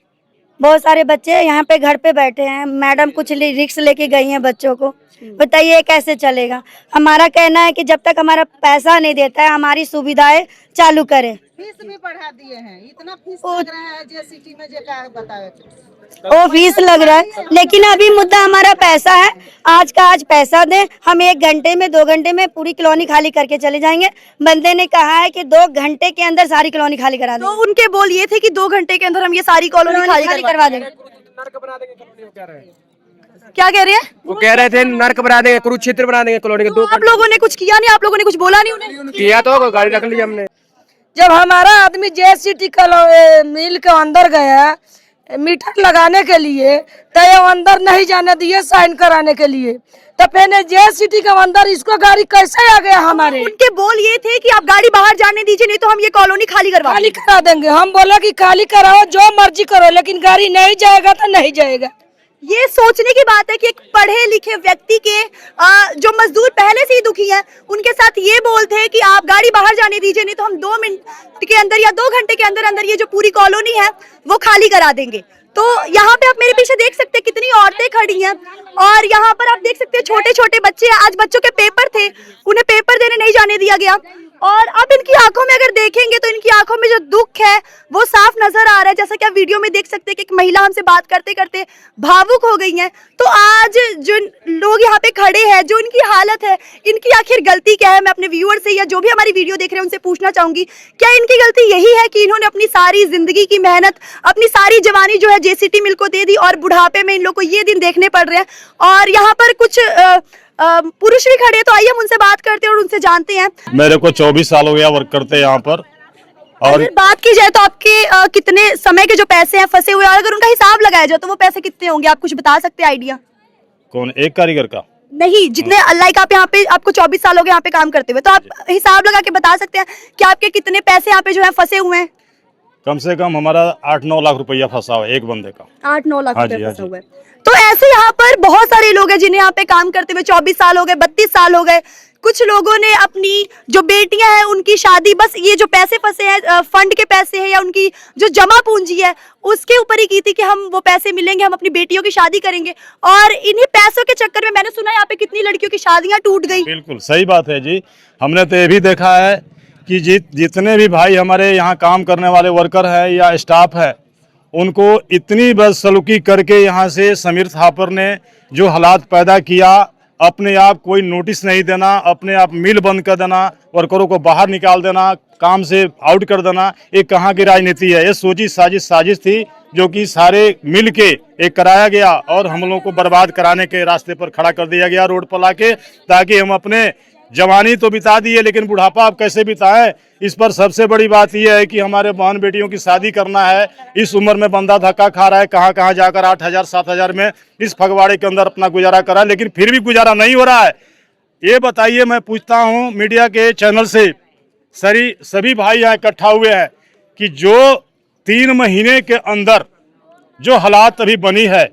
बहुत सारे बच्चे यहाँ पे घर पे बैठे हैं। मैडम कुछ रिक्स लेके गई हैं बच्चों को, बताइए कैसे चलेगा? हमारा कहना है कि जब तक हमारा पैसा नहीं देता है, हमारी सुविधाएं चालू करें। फीस भी बढ़ा दिए हैं, इतना फीस लग रहा है जेसीटी में, बताओ। वो फीस लग रहा है, लेकिन अभी मुद्दा हमारा पैसा है। आज का आज पैसा दें, हम 1 घंटे में 2 घंटे में पूरी कॉलोनी खाली करके चले जाएंगे। बंदे ने कहा है कि 2 घंटे के अंदर सारी कॉलोनी खाली करा दें। तो उनके बोल ये थे कि 2 घंटे के अंदर हम ये सारी कॉलोनी खाली करवा देंगे। क्या कह रहे हैं? वो कह रहे थे नर्क बना देंगे, कुरुक्षेत्र बना देंगे कॉलोनी के। तो आप लोगों ने कुछ किया नहीं? आप लोगों ने कुछ बोला नहीं उन्हें? किया तो गाड़ी रख ली हमने। जब हमारा आदमी जेसीटी मिल के अंदर गया मीटर लगाने के लिए, तो ये अंदर नहीं जाने दिए साइन कराने के लिए, तो फिर जेसीटी के अंदर इसको गाड़ी कैसे आ गया हमारे? उनके बोल ये थे कि आप गाड़ी बाहर जाने दीजिए, नहीं तो हम ये कॉलोनी खाली करा देंगे। हम बोला कि खाली कराओ, जो मर्जी करो, लेकिन गाड़ी नहीं जाएगा तो नहीं जाएगा। ये सोचने की बात है कि एक पढ़े लिखे व्यक्ति के जो मजदूर पहले से ही दुखी हैं, उनके साथ ये बोलते हैं कि आप गाड़ी बाहर जाने दीजिए, नहीं तो हम 2 मिनट के अंदर या 2 घंटे के अंदर अंदर ये जो पूरी कॉलोनी है वो खाली करा देंगे। तो यहाँ पे आप मेरे पीछे देख सकते हैं कितनी औरतें खड़ी हैं और यहाँ पर आप देख सकते हैं छोटे छोटे बच्चे हैं। आज बच्चों के पेपर थे, उन्हें पेपर देने नहीं जाने दिया गया और अब इनकी आंखों में अगर देखेंगे तो इनकी आंखों में जो दुख है वो साफ नजर आ रहा है। जैसा कि आप वीडियो में देख सकते हैं कि एक महिला हमसे बात करते करते भावुक हो गई हैं। तो आज जो लोग यहाँ पे खड़े हैं, जो इनकी हालत है, इनकी आखिर गलती क्या है, मैं अपने व्यूअर से या जो भी हमारी वीडियो देख रहे हैं उनसे पूछना चाहूंगी, क्या इनकी गलती यही है कि इन्होंने अपनी सारी जिंदगी की मेहनत, अपनी सारी जवानी जो है जेसीटी मिल को दे दी और बुढ़ापे में इन लोग को ये दिन देखने पड़ रहे हैं। और यहाँ पर कुछ पुरुष भी खड़े हैं, तो आइए हम उनसे बात करते हैं और उनसे जानते हैं। मेरे को 24 साल हो गया वर्क करते यहाँ पर। और अगर बात की जाए तो आपके कितने समय के जो पैसे हैं फंसे हुए, और अगर उनका हिसाब लगाया जाए तो वो पैसे कितने होंगे, आप कुछ बता सकते हैं आइडिया? कौन, एक कारीगर का? नहीं, जितने लाइक आप यहाँ पे, आपको 24 साल हो गए यहाँ पे काम करते हुए, तो आप हिसाब लगा के बता सकते हैं कि आपके कितने पैसे यहाँ पे जो है फंसे हुए हैं? कम से कम हमारा 8-9 लाख रुपया फंसा हुआ है एक बंदे का। 8-9 लाख रुपए फंसा हुआ है। तो ऐसे यहाँ पर बहुत सारे लोग हैं जिन्हें यहाँ पे काम करते हुए 24 साल हो गए, 32 साल हो गए। कुछ लोगों ने अपनी जो बेटियां हैं उनकी शादी, बस ये जो पैसे फंसे हैं, फंड के पैसे हैं या उनकी जो जमा पूंजी है उसके ऊपर ही की थी कि हम वो पैसे मिलेंगे, हम अपनी बेटियों की शादी करेंगे। और इन्हीं पैसों के चक्कर में मैंने सुना यहाँ पे कितनी लड़कियों की शादियां टूट गई। बिल्कुल सही बात है जी। हमने तो ये भी देखा है कि जितने भी भाई हमारे यहाँ काम करने वाले वर्कर हैं या स्टाफ है, उनको इतनी बदसलूकी करके यहाँ से समीर थापर ने जो हालात पैदा किया, अपने आप कोई नोटिस नहीं देना, अपने आप मिल बंद कर देना, वर्करों को बाहर निकाल देना, काम से आउट कर देना, ये कहाँ की राजनीति है? ये सोची साजिश थी जो कि सारे मिल के एक कराया गया और हम लोगों को बर्बाद कराने के रास्ते पर खड़ा कर दिया गया रोड पर लाके, ताकि हम अपने जवानी तो बिता दिए लेकिन बुढ़ापा आप कैसे बिताएं। इस पर सबसे बड़ी बात यह है कि हमारे बहन बेटियों की शादी करना है, इस उम्र में बंदा धक्का खा रहा है, कहाँ जाकर 8,000-7,000 में इस फगवाड़े के अंदर अपना गुजारा करा, लेकिन फिर भी गुजारा नहीं हो रहा है। ये बताइए, मैं पूछता हूँ मीडिया के चैनल से, सभी भाई यहाँ इकट्ठा हुए हैं कि जो 3 महीने के अंदर जो हालात अभी बनी है,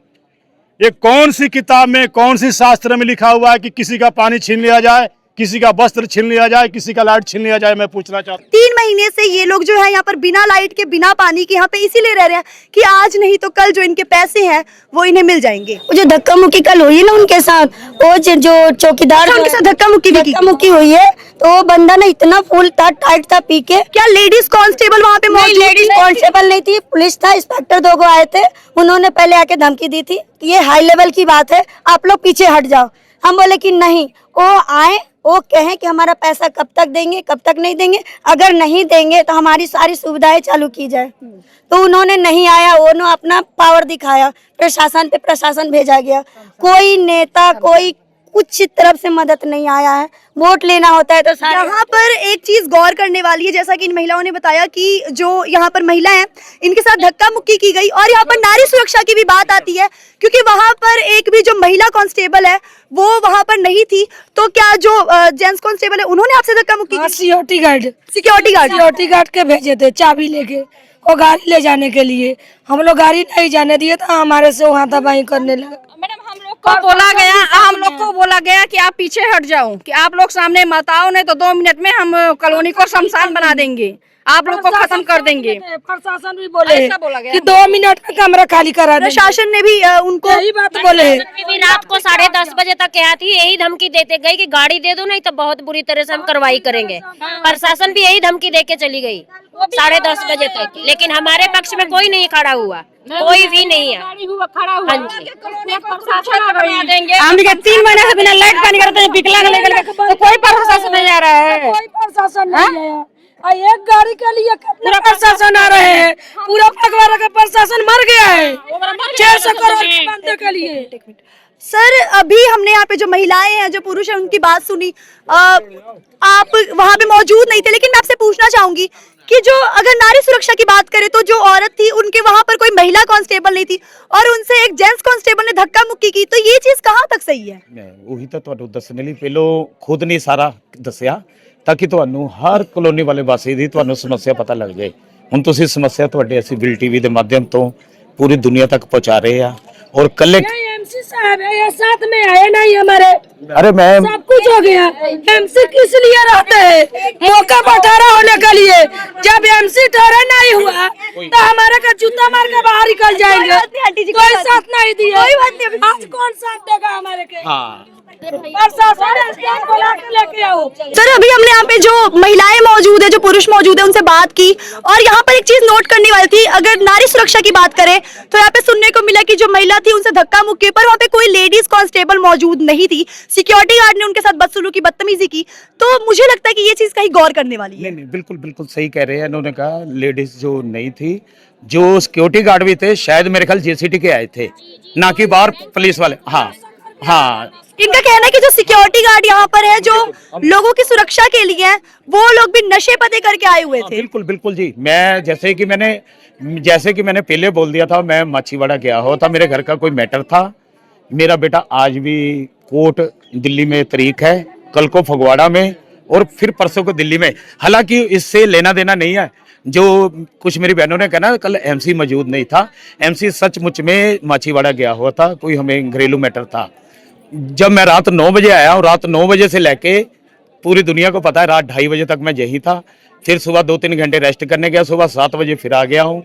ये कौन सी किताब में, कौन सी शास्त्र में लिखा हुआ है कि किसी का पानी छीन लिया जाए, किसी का वस्त्र छीन लिया जाए, किसी का लाइट छीन लिया जाए? मैं पूछना चाहता हूँ। 3 महीने से ये लोग जो है यहाँ पर बिना लाइट के, बिना पानी के यहाँ पे इसीलिए रह रहे हैं कि आज नहीं तो कल जो इनके पैसे हैं वो इन्हें मिल जाएंगे। वो जो धक्का मुक्की कल हुई ना उनके साथ, वो जो चौकीदार उनके साथ धक्का मुक्की हुई है, तो वो बंदा ना इतना फुल था, टाइट था पी के। क्या लेडीज कांस्टेबल वहाँ पे मौजूद? लेडीज कांस्टेबल नहीं थी, पुलिस था, इंस्पेक्टर 2 को आए थे। उन्होंने पहले आके धमकी दी थी कि ये हाई लेवल की बात है, आप लोग पीछे हट जाओ। हम बोले कि नहीं, वो आए, वो कहें कि हमारा पैसा कब तक देंगे, कब तक नहीं देंगे, अगर नहीं देंगे तो हमारी सारी सुविधाएं चालू की जाए। तो उन्होंने नहीं आया, उन्होंने अपना पावर दिखाया, प्रशासन पे प्रशासन भेजा गया, कोई नेता, कोई कुछ तरफ से मदद नहीं आया है। वोट लेना होता है तो यहाँ पर एक चीज गौर करने वाली है, जैसा कि इन महिलाओं ने बताया कि जो यहाँ पर महिला हैं इनके साथ धक्का मुक्की की गई, और यहाँ पर नारी सुरक्षा की भी बात आती है क्योंकि वहाँ पर एक भी जो महिला कांस्टेबल है वो वहाँ पर नहीं थी। तो क्या जो जेंट्स कांस्टेबल है उन्होंने आपसे धक्का मुक्की की? सिक्योरिटी गार्ड के भेजे थे चाबी लेके, वो गाड़ी ले जाने के लिए। हम लोग गाड़ी नहीं जाने दिए तो हमारे से वहाँ दबाई करने लगा। मैडम, हम लोग को बोला गया कि आप पीछे हट जाओ, कि आप लोग सामने मत आओ, नहीं तो 2 मिनट में हम कॉलोनी को शमशान बना देंगे, आप लोग को खत्म कर देंगे। प्रशासन भी बोले ऐसा बोला गया कि 2 मिनट में कमरा खाली करा देंगे। प्रशासन ने भी उनको यही बात बोले। रात को 10:30 बजे तक क्या थी, यही धमकी देते गई कि गाड़ी दे दो, नहीं तो बहुत बुरी तरह से हम कार्रवाई करेंगे। प्रशासन भी यही धमकी देके चली गई 10:30 बजे तक, लेकिन हमारे पक्ष में कोई नहीं खड़ा हुआ, कोई भी नहीं है। हाँ जी, हम 3 महीने से बिना लाइट पानी करते हैं, विकलांग लेकर तो कोई प्रशासन नहीं आ रहा है। कोई प्रशासन नहीं आया। एक गाड़ी के लिए पूरा प्रशासन आ रहे हैं, पूरा फगवाड़ा का प्रशासन मर गया है 600 करोड़ के बंदे के लिए। सर, अभी हमने यहाँ पे जो महिलाएं हैं, जो पुरुष हैं, उनकी बात सुनी। आप वहाँ पे मौजूद नहीं थे, लेकिन मैं आपसे पूछना चाहूंगी कि जो अगर नारी सुरक्षा की बात करें तो जो औरत थी उनके वहाँ पर कोई महिला कांस्टेबल नहीं थी और उनसे एक जेंट्स कांस्टेबल ने धक्का मुक्की की, तो ये चीज कहाँ तक सही है? ਉਹੀ ਤਾਂ ਤੁਹਾਨੂੰ ਦੱਸਣ ਲਈ ਪਹਿਲੋਂ ਖੁਦ ਨੇ ਸਾਰਾ ਦੱਸਿਆ ਤਾਂ ਕਿ ਤੁਹਾਨੂੰ ਹਰ ਕਲੋਨੀ ਵਾਲੇ ਵਾਸੀ ਦੀ ਤੁਹਾਨੂੰ ਸਮੱਸਿਆ ਪਤਾ ਲੱਗ ਜਾਏ। ਹੁਣ ਤੁਸੀਂ ਸਮੱਸਿਆ ਤੁਹਾਡੇ ਅਸੀਂ ਬਿਲ ਟੀਵੀ ਦੇ ਮਾਧਿਅਮ ਤੋਂ पूरी दुनिया तक पहुंचा रहे हैं और कल एमसी साहब है, ये साथ में आए नहीं हमारे। अरे मैं सब कुछ हो गया। एमसी किस लिए रहते हैं? मौका पर ठहरा होने के लिए। जब एमसी ठहरा नहीं हुआ है तो हमारे का जूता मार के बाहर निकल जाएंगे। कोई साथ नहीं दिए, आज कौन साथ देगा हमारे के? प्रशासन स्टाफ बुला के लेके आओ। सर अभी हमने यहाँ पे जो महिलाएं मौजूद है, जो पुरुष मौजूद है, उनसे बात की और यहाँ पर एक चीज नोट करने वाली थी। अगर नारी सुरक्षा की बात करें तो यहाँ पे सुनने को मिला कि जो महिला थी उनसे धक्का मुक्की, पर वहाँ पे कोई लेडीज कांस्टेबल मौजूद नहीं थी। सिक्योरिटी गार्ड ने उनके साथ बदसलूकी, बदतमीजी की। तो मुझे लगता है कि ये चीज कहीं गौर करने वाली है। नहीं, बिल्कुल बिल्कुल सही कह रहे हैं। इन्होंने कहा लेडीज जो नहीं थी, जो सिक्योरिटी गार्ड भी थे, शायद मेरे ख्याल जेसीटी के आए थे, ना कि बाहर पुलिस वाले। हाँ हाँ, इनका कहना है कि जो सिक्योरिटी गार्ड यहाँ पर है, जो लोगों की सुरक्षा के लिए है, वो लोग भी नशे पते करके आए हुए थे। बिल्कुल बिल्कुल जी। मैं जैसे कि मैंने पहले बोल दिया था, मैं माछीवाड़ा गया हुआ था, मेरे घर का कोई मैटर था। मेरा बेटा आज भी कोर्ट दिल्ली में तारीख है, कल को फगवाड़ा में और फिर परसों को दिल्ली में। हालांकि इससे लेना देना नहीं है। जो कुछ मेरी बहनों ने कहना कल एमसी मौजूद नहीं था, एमसी सचमुच में माछीवाड़ा गया हुआ था, कोई हमें घरेलू मैटर था। जब मैं रात 9 बजे आया हूँ, रात 9 बजे से लेके पूरी दुनिया को पता है रात 2:30 बजे तक मैं यही था। फिर सुबह 2-3 घंटे रेस्ट करने गया, सुबह 7 बजे फिर आ गया हूँ।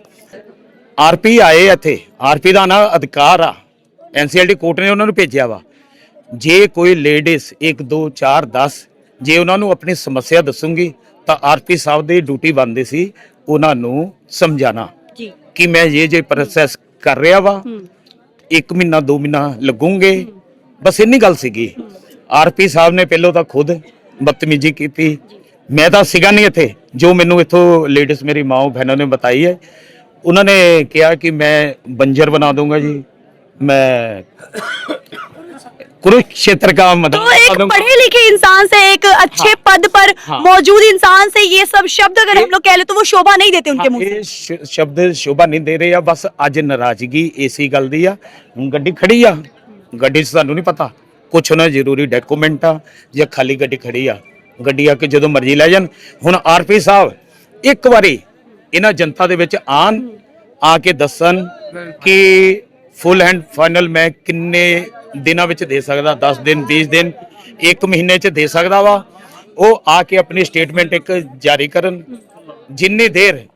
आरपी आए थे, आरपी का ना अधिकार आ, एनसीएलटी कोर्ट ने उन्होंने भेजा वा। जे कोई लेडीज 1 2 4 10 जे उन्होंने अपनी समस्या दसूंगी तो आरपी साहब की ड्यूटी बनती सी उन्होंने समझाना कि मैं ये प्रोसैस कर रहा वा, 1 महीना 2 महीना लगूंगे, बस इन्नी गल सीगी। आरपी साहब ने पहलों तो खुद बदतमीजी की थी, मैं तो सीगा नहीं इत्थे। जो मैनू इत्थों लेडीज मेरी माओ बहनों ने बताई है, उन्होंने कहा कि मैं बंजर बना दूंगा जी, मैं कुरुक्षेत्र का मतलब। तो एक पढ़े लिखे इंसान से, एक अच्छे पद पर मौजूद इंसान से ये सब शब्द अगर हम लोग कह ले तो वो शोभा नहीं देते उनके मुंह से। ये शब्द शोभा नहीं दे रहे आ, बस अज नाराजगी इसी गल दी आ। हुण गड्डी खड़ी आ, गड्डी सानू नहीं पता कुछ ना जरूरी डॉक्यूमेंट आ या खाली गड्डी खड़ी आ, गड्डी आके जो मर्जी लै जान। हुण आरपी साहब एक बारी इन्हां जनता दे विच आके दसन कि फुल एंड फाइनल मैं किन्ने दिनां विच दे सकदा, 10 दिन 20 दिन 1 महीने च दे सकदा वा। वो आके अपनी स्टेटमेंट एक जारी करन, जिन्नी देर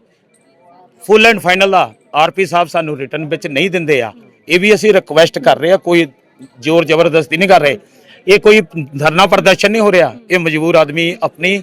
फुल एंड फाइनल आ आरपी साहब सानू रिटर्न विच नहीं दिंदे आ। ये भी असीं रिक्वेस्ट कर रहे हैं, कोई जोर जबरदस्ती नहीं कर रहे, ये कोई धरना प्रदर्शन नहीं हो रहा, ये मजबूर आदमी अपनी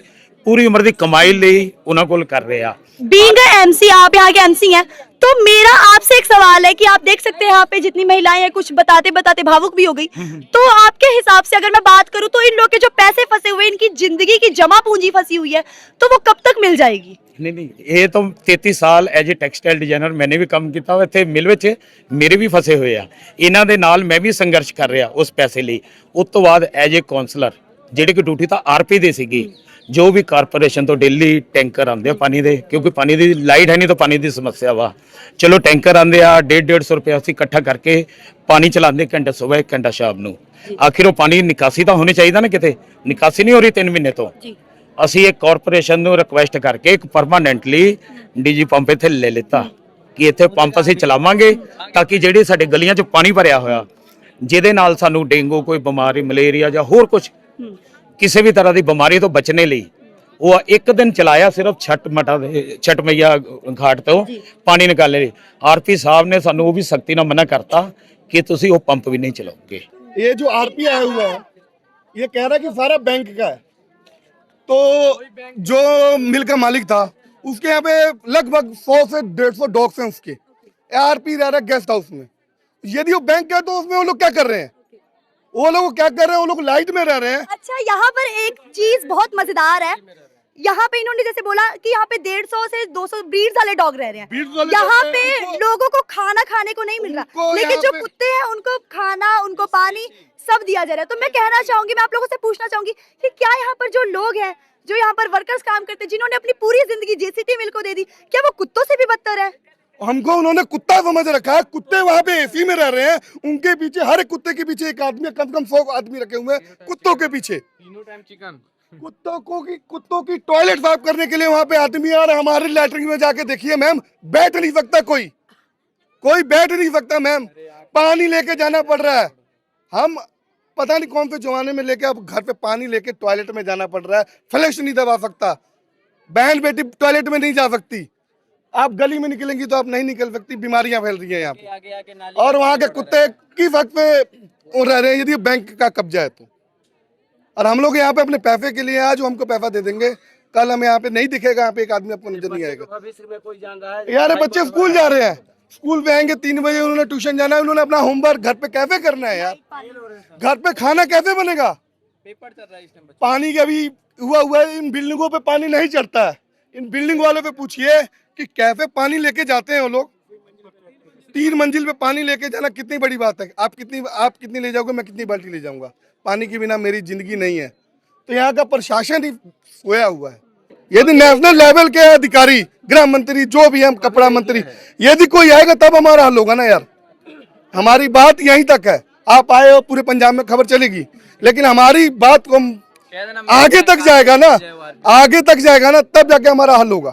पूरी उम्र की कमाई ਲਈ ਉਹਨਾਂ ਕੋਲ कर रहे हैं। बीइंग एमसी, आप यहाँ के एमसी हैं, तो मेरा आपसे एक सवाल है कि आप देख सकते हैं यहाँ पे जितनी महिलाएं हैं, कुछ बताते बताते भावुक भी हो गई। तो आपके हिसाब से अगर मैं बात करूँ तो इन लोग के जो पैसे फंसे हुए, इनकी जिंदगी की जमा पूंजी फंसी हुई है, तो वो कब तक मिल जाएगी? नहीं, ये तो 33 साल एज ए टैक्सटाइल डिजाइनर मैंने भी काम किया, इत्थे मिल विच मेरे भी फसे हुए आ, इन्हां दे नाल मैं भी संघर्ष कर रहा उस पैसे ਲਈ। उस तो बाद एज ए काउंसलर ਜਿਹੜੀ कि ड्यूटी ਤਾਂ आरपी ਦੀ ਸੀਗੀ, जो भी कारपोरेशन तो डेली टैंकर आते पानी दे, क्योंकि पानी की लाइट है नहीं तो पानी की समस्या वा। चलो टैंकर आते आ, 150-150 रुपया असीं इकट्ठा करके पानी चलाते, घंटा सुबह 1 घंटा शाम नूं। आखिर वो पानी निकासी तो होनी चाहिए ना, किते निकासी नहीं हो रही 3 महीने तो। असीं एक कारपोरेशन नूं रिक्वेस्ट करके एक परमानेंटली डीजी पंप इत्थे ले लिता कि इत्थे पंप असीं चलावांगे ताकि जिहड़ी साडे गलियां 'च पानी भरिया होया, जिहदे नाल सानूं डेंगू कोई बीमारी, मलेरिया ਜਾਂ होर कुछ किसी भी तरह की बीमारी तो बचने ਲਈ वो एक दिन चलाया, सिर्फ छठ मैया घाट तो पानी निकालने ਲਈ। आरपी साहब ने सानू वो भी सख्ती ना मना करता कि तुसी वो पंप भी नहीं चलाओगे। ये जो आरपी आया हुआ है ये कह रहा है कि सारा बैंक का है, तो जो मिल का मालिक था उसके यहाँ पे लगभग 100 से 150 डॉग्स हैं उसके। आरपी रह रहा है गेस्ट हाउस में। यदि वो बैंक है तो उसमें वो लोग क्या कर रहे हैं? वो लोग क्या कर रहे हैं? वो लोग लाइट में रह रहे हैं। अच्छा, यहाँ पर एक चीज बहुत मजेदार है, यहाँ पे इन्होंने जैसे बोला कि यहाँ पे 150 से 200 ब्रीड्स वाले डॉग रह रहे हैं। यहाँ पे लोगों को खाना खाने को नहीं मिल रहा, लेकिन जो कुत्ते हैं उनको खाना, उनको पानी सब दिया जा रहा है। तो मैं कहना चाहूंगी, मैं आप लोगों से पूछना चाहूंगी कि क्या यहाँ पर जो लोग हैं, जो यहाँ पर वर्कर्स काम करते हैं, जिन्होंने अपनी पूरी जिंदगी जेसीटी मिल को दे दी, क्या वो कुत्तों से भी बदतर है? हमको उन्होंने कुत्ता समझ रखा है। कुत्ते वहाँ पे एसी में रह रहे हैं, उनके पीछे हर एक कुत्ते के पीछे एक आदमी, कम से कम 100 आदमी रखे हुए हैं कुत्तों के पीछे। तीनों टाइम चिकन। कुत्तों की टॉयलेट साफ करने के लिए वहाँ पे आदमी आ रहे हैं। हमारे लैटरिन में जाके देखिए मैम, बैठ नहीं सकता कोई बैठ नहीं सकता मैम, पानी लेके जाना पड़ रहा है। हम पता नहीं कौन से जमाने में लेके अब घर पे पानी लेके टॉयलेट में जाना पड़ रहा है। फ्लैश नहीं दबा सकता, बहन बेटी टॉयलेट में नहीं जा सकती, आप गली में निकलेंगी तो आप नहीं निकल सकती, बीमारियां फैल रही हैं यहाँ पे। और वहाँ के कुत्ते किस हक पे रह रहे हैं यदि बैंक का कब्जा है तो। और हम लोग यहाँ पे अपने पैसे के लिए आज हमको पैसा दे देंगे, कल हमें यहाँ पे नहीं दिखेगा, यहाँ पे एक आदमी आपको नजर नहीं आएगा। यार बच्चे स्कूल जा रहे हैं, स्कूल पे आएंगे 3 बजे, उन्होंने ट्यूशन जाना है, उन्होंने अपना होमवर्क घर पे कैसे करना है यार, घर पे खाना कैसे बनेगा। पेपर चल रहा है इस टाइम। पानी का भी हुआ है, इन बिल्डिंगों पे पानी नहीं चढ़ता है। इन बिल्डिंग वालों पे पूछिए कि कैसे पानी लेके जाते हैं वो लोग। 3 मंजिल पे पानी लेके जाना कितनी बड़ी बात है। आप कितनी ले जाओगे, मैं कितनी बाल्टी ले जाऊंगा। पानी के बिना मेरी जिंदगी नहीं है। तो यहाँ का प्रशासन ही सोया हुआ है। यदि नेशनल लेवल के अधिकारी, गृह मंत्री, जो भी हम, कपड़ा मंत्री, यदि कोई आएगा तब हमारा हल होगा ना यार। हमारी बात यहीं तक है। आप आए हो पूरे पंजाब में खबर चलेगी, लेकिन हमारी बात को आगे तक जाएगा ना, आगे तक जाएगा ना, तब जाके हमारा हल होगा।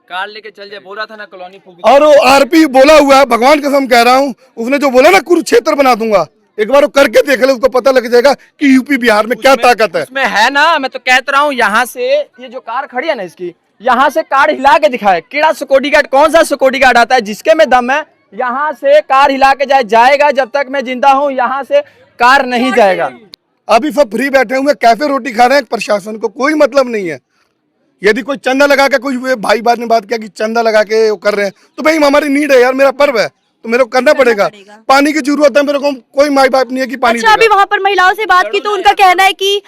कार लेके चल जाए, बोला था ना कॉलोनी फूक। और वो आरपी बोला हुआ है, भगवान कसम कह रहा हूँ, उसने जो बोला ना कुरुक्षेत्र बना दूंगा, एक बार वो करके देख ले, उसको पता लग जाएगा कि यूपी बिहार में क्या ताकत है। उसमें है ना, मैं तो कहता रहा हूँ, यहाँ से ये जो कार खड़ी है ना, इसकी यहाँ से कार हिला के दिखाए। कीड़ा सिक्योरिटी गार्ड, कौन सा सिक्योरिटी गार्ड आता है जिसके में दम है, यहाँ से कार हिला के जाएगा। जब तक मैं जिंदा हूँ यहाँ से कार नहीं जाएगा। अभी सब फ्री बैठे हुए, कैफे रोटी खा रहे हैं, प्रशासन को कोई मतलब नहीं है। यदि कोई चंदा लगा के, कोई भाई बात ने बात किया कि चंदा लगा के वो कर रहे हैं, तो भाई हमारी नीड है यार, मेरा पर्व है तो मेरे को करना पड़ेगा। पानी की जरूरत है मेरे को, कोई माई बाप नहीं है कि पानी। अच्छा, अभी वहाँ पर महिलाओं से बात की तो उनका कहना है कि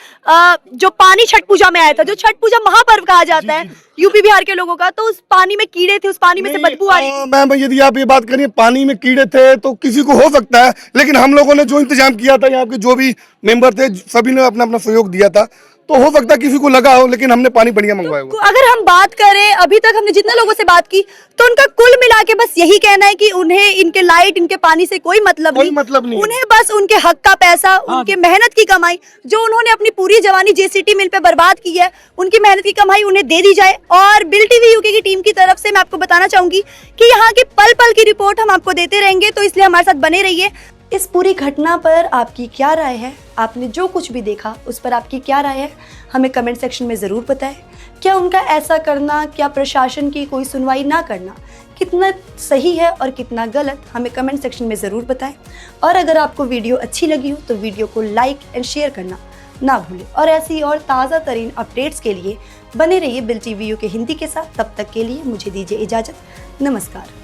जो पानी छठ पूजा में आया था, जो छठ पूजा महापर्व कहा जाता है यूपी बिहार के लोगों का, तो उस पानी में कीड़े थे, उस पानी में से बदबू आ रही थी। मैम यदि आप ये बात करिए पानी में कीड़े थे तो किसी को हो सकता है, लेकिन हम लोगों ने जो इंतजाम किया था, यहाँ के जो भी मेंबर थे सभी ने अपना अपना सहयोग दिया था, तो हो सकता है किसी को लगा हो, लेकिन हमने पानी बढ़िया मंगवाया हुआ। अगर हम बात करें, अभी तक हमने जितने लोगों से बात की तो उनका कुल मिला के बस यही कहना है कि उन्हें इनके लाइट, इनके पानी से कोई मतलब नहीं। उन्हें बस उनके हक का पैसा, उनके मेहनत की कमाई, जो उन्होंने अपनी पूरी जवानी जेसीटी मिल पे बर्बाद की है, उनकी मेहनत की कमाई उन्हें दे दी जाए। और बिल टीवी यूके की टीम की तरफ से मैं आपको बताना चाहूंगी कि यहाँ की पल पल की रिपोर्ट हम आपको देते रहेंगे, तो इसलिए हमारे साथ बने रहिए। इस पूरी घटना पर आपकी क्या राय है? आपने जो कुछ भी देखा उस पर आपकी क्या राय है? हमें कमेंट सेक्शन में ज़रूर बताएं। क्या उनका ऐसा करना, क्या प्रशासन की कोई सुनवाई ना करना कितना सही है और कितना गलत, हमें कमेंट सेक्शन में ज़रूर बताएं। और अगर आपको वीडियो अच्छी लगी हो तो वीडियो को लाइक एंड शेयर करना ना भूलें। और ऐसी और ताज़ा तरीन अपडेट्स के लिए बने रहिए बिल टीवी यूके हिंदी के साथ। तब तक के लिए मुझे दीजिए इजाज़त। नमस्कार।